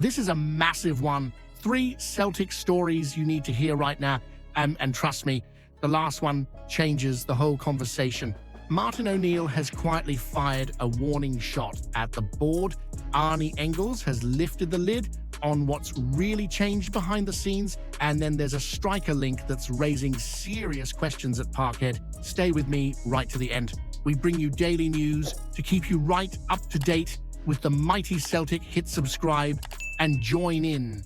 this is a massive one. 3 Celtic stories you need to hear right now. And trust me, the last one changes the whole conversation. Martin O'Neill has quietly fired a warning shot at the board. Arnie Engels has lifted the lid on what's really changed behind the scenes. And then there's a striker link that's raising serious questions at Parkhead. Stay with me right to the end. We bring you daily news to keep you right up to date with the mighty Celtic. Hit subscribe and join in.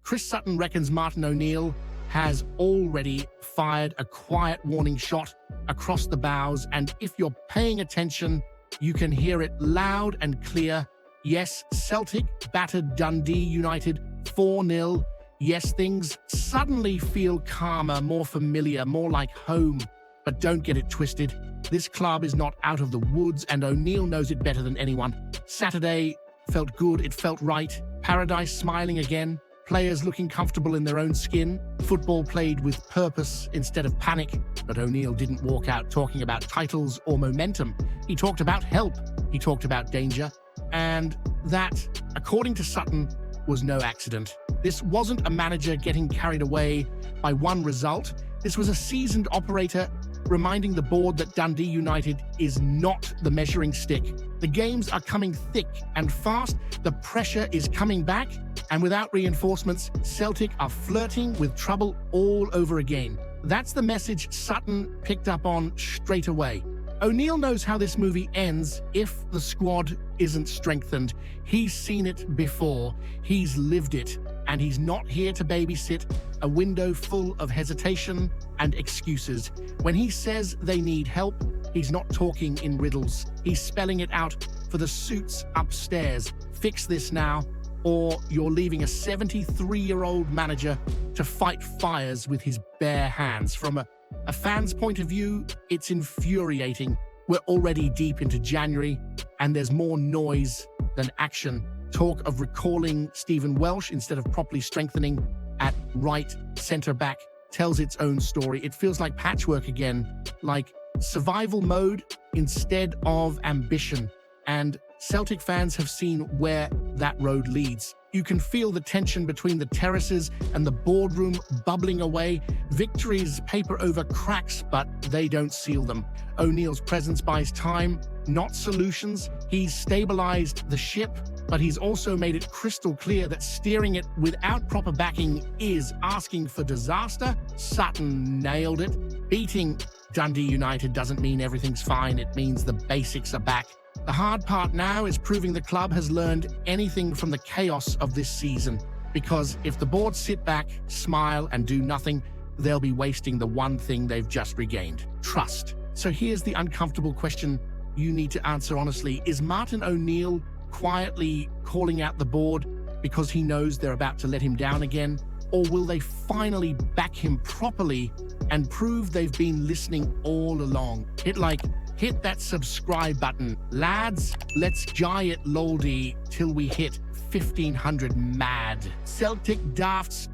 Chris Sutton reckons Martin O'Neill has already fired a quiet warning shot across the bows, and if you're paying attention, you can hear it loud and clear. Yes, Celtic battered Dundee United 4-0. Yes, things suddenly feel calmer, more familiar, more like home. But don't get it twisted. This club is not out of the woods, and O'Neill knows it better than anyone. Saturday felt good, it felt right. Paradise smiling again. Players looking comfortable in their own skin. Football played with purpose instead of panic. But O'Neill didn't walk out talking about titles or momentum. He talked about help. He talked about danger. And that, according to Sutton, was no accident. This wasn't a manager getting carried away by one result. This was a seasoned operator reminding the board that Dundee United is not the measuring stick. The games are coming thick and fast. The pressure is coming back. And without reinforcements, Celtic are flirting with trouble all over again. That's the message Sutton picked up on straight away. O'Neill knows how this movie ends if the squad isn't strengthened. He's seen it before. He's lived it. And he's not here to babysit a window full of hesitation and excuses. When he says they need help, he's not talking in riddles. He's spelling it out for the suits upstairs. Fix this now, or you're leaving a 73-year-old manager to fight fires with his bare hands. From a fan's point of view, it's infuriating. We're already deep into January, and there's more noise than action. Talk of recalling Stephen Welsh instead of properly strengthening at right centre-back tells its own story. It feels like patchwork again, like survival mode instead of ambition. And Celtic fans have seen where that road leads. You can feel the tension between the terraces and the boardroom bubbling away. Victories paper over cracks, but they don't seal them. O'Neill's presence buys time, not solutions. He's stabilized the ship, but he's also made it crystal clear that steering it without proper backing is asking for disaster. Sutton nailed it. Beating Dundee United doesn't mean everything's fine. It means the basics are back. The hard part now is proving the club has learned anything from the chaos of this season. Because if the board sit back, smile, and do nothing, they'll be wasting the one thing they've just regained: trust. So here's the uncomfortable question you need to answer honestly. Is Martin O'Neill quietly calling out the board because he knows they're about to let him down again? Or will they finally back him properly and prove they've been listening all along? Hit that subscribe button. Lads, let's jai it loldy till we hit 1,500 mad. Celtic Dafts.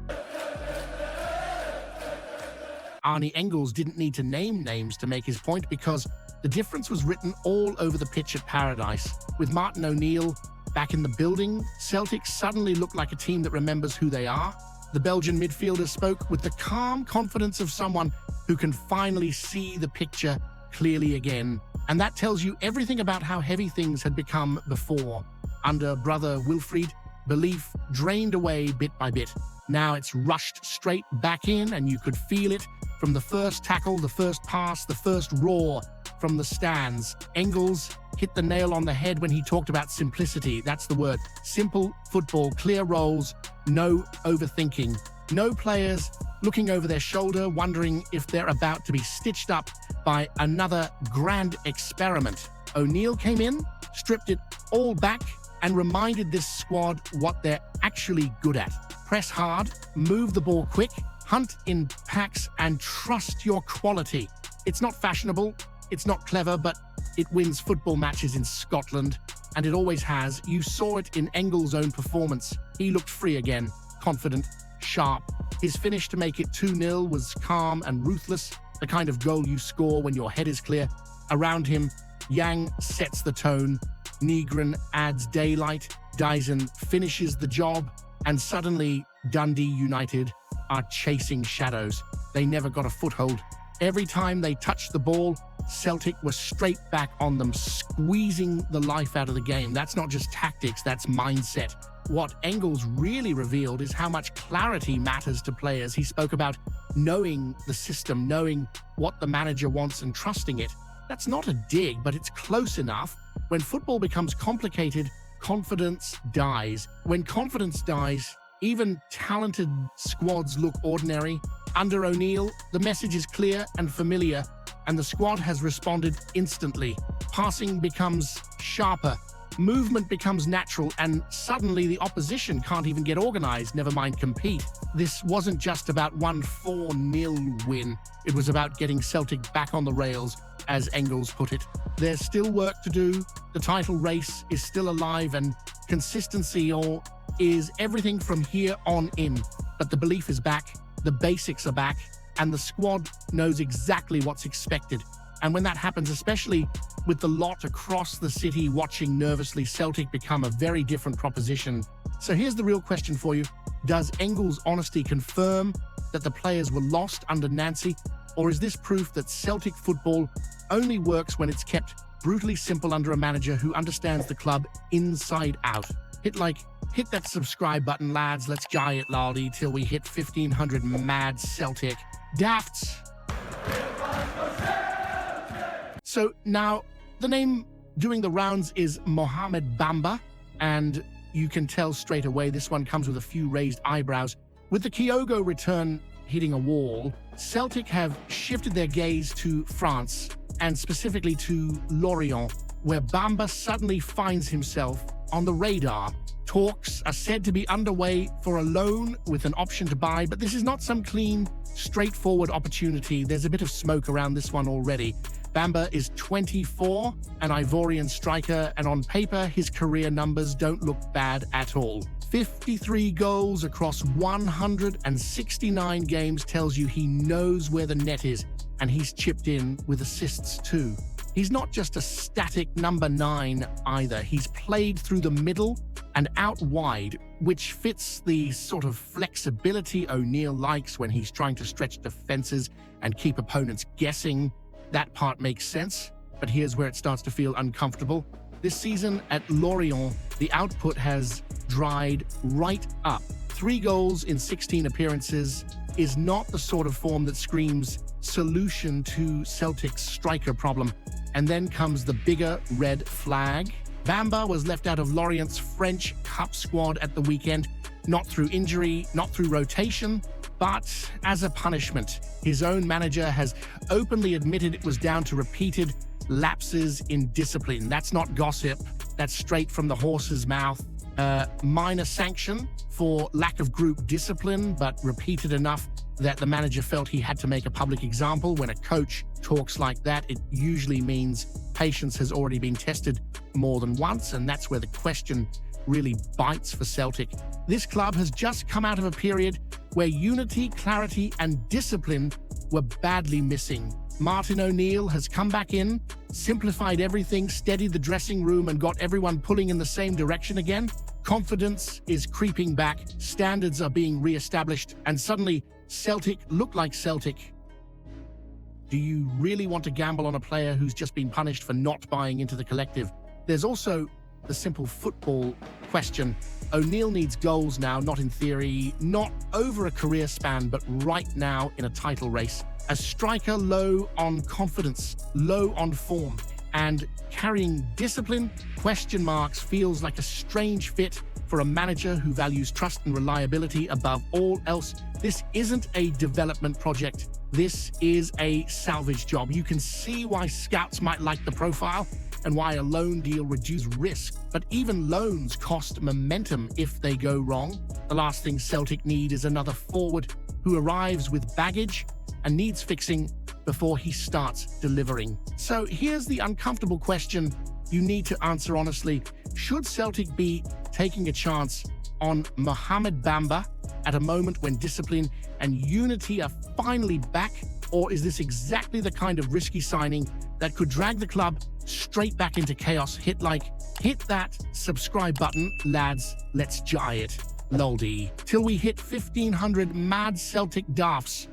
Arnie Engels didn't need to name names to make his point because the difference was written all over the pitch at Paradise. With Martin O'Neill back in the building, Celtic suddenly looked like a team that remembers who they are. The Belgian midfielder spoke with the calm confidence of someone who can finally see the picture clearly again. And that tells you everything about how heavy things had become before. Under brother Wilfried, belief drained away bit by bit. Now it's rushed straight back in, and you could feel it from the first tackle, the first pass, the first roar from the stands. Engels hit the nail on the head when he talked about simplicity. That's the word. Simple football, clear roles, no overthinking. No players looking over their shoulder, wondering if they're about to be stitched up by another grand experiment. O'Neill came in, stripped it all back, and reminded this squad what they're actually good at. Press hard, move the ball quick, hunt in packs, and trust your quality. It's not fashionable, it's not clever, but it wins football matches in Scotland, and it always has. You saw it in Engels' own performance. He looked free again, confident, sharp. His finish to make it 2-0 was calm and ruthless, the kind of goal you score when your head is clear. Around him, Yang sets the tone. Negron adds daylight, Dyson finishes the job, and suddenly Dundee United are chasing shadows. They never got a foothold. Every time they touched the ball, Celtic were straight back on them, squeezing the life out of the game. That's not just tactics, that's mindset. What Engels really revealed is how much clarity matters to players. He spoke about knowing the system, knowing what the manager wants and trusting it. That's not a dig, but it's close enough. When football becomes complicated, confidence dies. When confidence dies, even talented squads look ordinary. Under O'Neill, the message is clear and familiar, and the squad has responded instantly. Passing becomes sharper, movement becomes natural, and suddenly the opposition can't even get organized, never mind compete. This wasn't just about one 4-0 win. It was about getting Celtic back on the rails, as Engels put it. There's still work to do. The title race is still alive, and consistency is everything from here on in. But the belief is back, the basics are back, and the squad knows exactly what's expected. And when that happens, especially with the lot across the city watching nervously, Celtic become a very different proposition. So here's the real question for you. Does Engels' honesty confirm that the players were lost under Nancy, or is this proof that Celtic football only works when it's kept brutally simple under a manager who understands the club inside out? Hit that subscribe button, lads. Let's guy it laldy till we hit 1,500 mad Celtic dafts. So now, the name doing the rounds is Mohamed Bamba, and you can tell straight away this one comes with a few raised eyebrows. With the Kyogo return hitting a wall, Celtic have shifted their gaze to France, and specifically to Lorient, where Bamba suddenly finds himself on the radar. Talks are said to be underway for a loan with an option to buy, but this is not some clean, straightforward opportunity. There's a bit of smoke around this one already. Bamba is 24, an Ivorian striker, and on paper, his career numbers don't look bad at all. 53 goals across 169 games tells you he knows where the net is, and he's chipped in with assists too. He's not just a static number 9 either. He's played through the middle and out wide, which fits the sort of flexibility O'Neill likes when he's trying to stretch defenses and keep opponents guessing. That part makes sense, but here's where it starts to feel uncomfortable. This season at Lorient, the output has dried right up. 3 goals in 16 appearances is not the sort of form that screams solution to Celtic's striker problem. And then comes the bigger red flag. Bamba was left out of Lorient's French Cup squad at the weekend, not through injury, not through rotation, but as a punishment. His own manager has openly admitted it was down to repeated lapses in discipline. That's not gossip, that's straight from the horse's mouth. Minor sanction for lack of group discipline, but repeated enough that the manager felt he had to make a public example. When a coach talks like that, it usually means patience has already been tested more than once, and that's where the question really bites for Celtic. This club has just come out of a period where unity, clarity, and discipline were badly missing. Martin O'Neill has come back in, simplified everything, steadied the dressing room, and got everyone pulling in the same direction again. Confidence is creeping back, standards are being re-established, and suddenly Celtic look like Celtic. Do you really want to gamble on a player who's just been punished for not buying into the collective? There's also the simple football question. O'Neill needs goals now, not in theory, not over a career span, but right now in a title race. A striker low on confidence, low on form, and carrying discipline, question marks, feels like a strange fit for a manager who values trust and reliability above all else. This isn't a development project. This is a salvage job. You can see why scouts might like the profile and why a loan deal reduces risk. But even loans cost momentum if they go wrong. The last thing Celtic need is another forward who arrives with baggage and needs fixing before he starts delivering. So here's the uncomfortable question you need to answer honestly. Should Celtic be taking a chance on Mohamed Bamba at a moment when discipline and unity are finally back? Or is this exactly the kind of risky signing that could drag the club straight back into chaos. Hit that subscribe button, lads. Let's jai it. Loldy. Till we hit 1500 mad Celtic daffs.